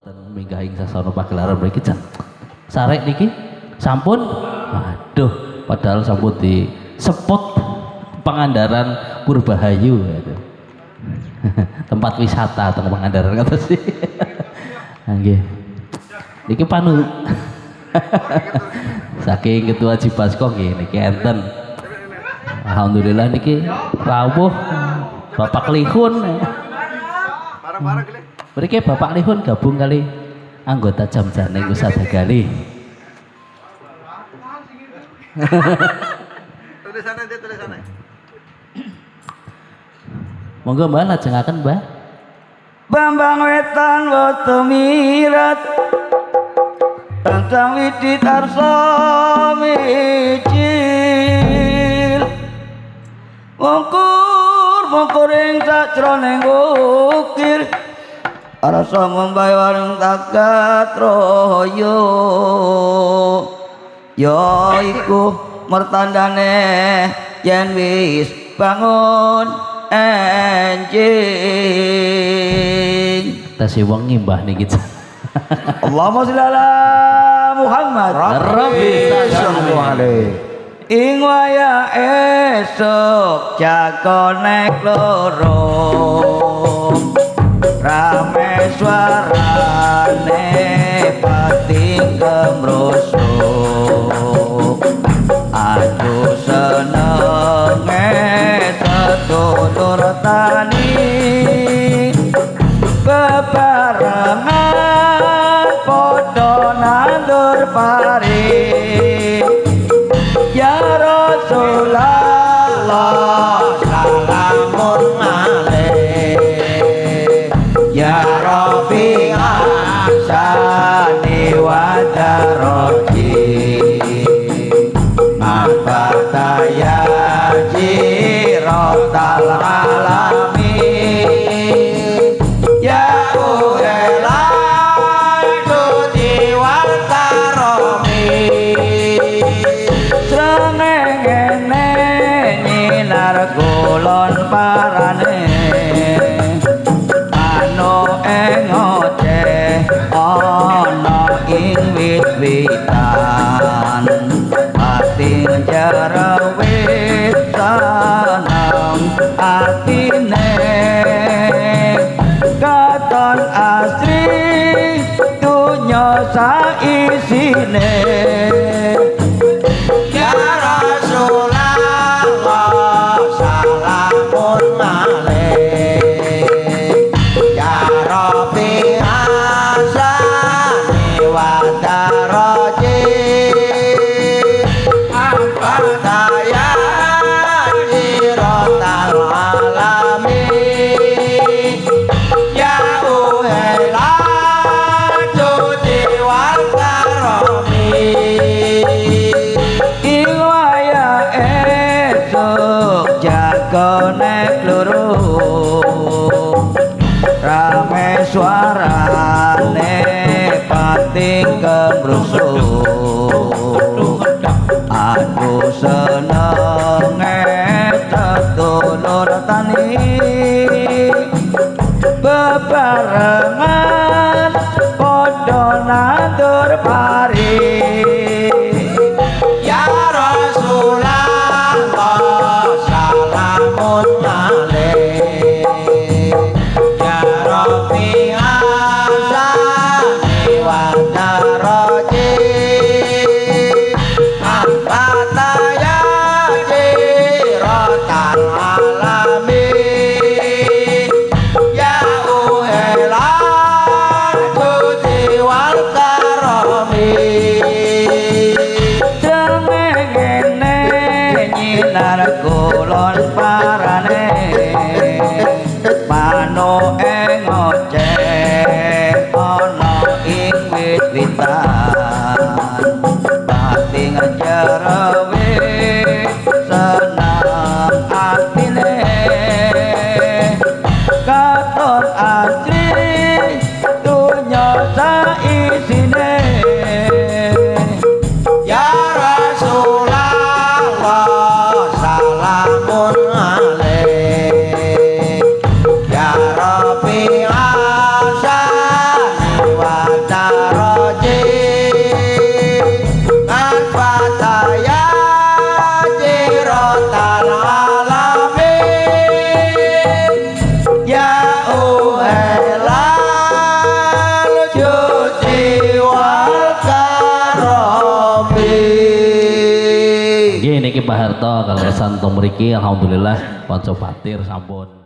minggah ing sasana pagelaran mriki jan sarek niki sampun waduh padahal sampun di sepot Pangandaran Purbahayu gitu. Tempat wisata teng Pangandaran kata sih. Nggih. Niki panu saking ketua Cibasko nggih niki enten. Alhamdulillah niki rawuh Bapak Lihun. Parah-parah gile. Mriki Bapak Lihun gabung kali anggota Jam Janing Usada Gali. Tulisannya dia tulisannya. Monggo Mbah lajengaken Mbah. Bambang wetan woto mirat tentang widit arsa micil mongkur ing sajroning ukir arsa membae warung tagat royo ya iku mertandane yen wis bangun enjing Tasih wengi Mbah niki. Allahumma sholli ala Muhammad Rabbi sallallahu alaihi. ing wayah esuk jagonek loro rame suarane pati gemrusuk aduh senenge setutur tani bebarengan podo nandur pari ya Rasulullah salamun alaih ya Rabbi asani wa daroti Al-Fataya jirotal alamin ya uhelai judi wal karomi srengenge nyinar kulon parane anu engoceh ana ing wit-witan ati jarawit tanam atine katon asri dunya saisine ya Rasulullah salamun alaih ya Rabbi asani wa daraji Al-Fataya jirotal alamin ya uhela judi wal karomi ing wayah esuk jagonek loro rame suarane pating gemrusuk aduh senenge tetulur tani bebarengan podo nandur pari ya Rasulullah salamun alaih ya Rabbi asani wa daraji Al-Fataya jirotal alamin ya uhelal judi wal karomi srengenge nyinar kulon parane mano engoceh ana ing wit-witan pating jarawit senang atine katon asri dunya saisine ya Rasulullah salamun alaih ya Rabbi asani wa Ki Pak Harto kalau kesan teng mriki alhamdulillah kanca batir sampun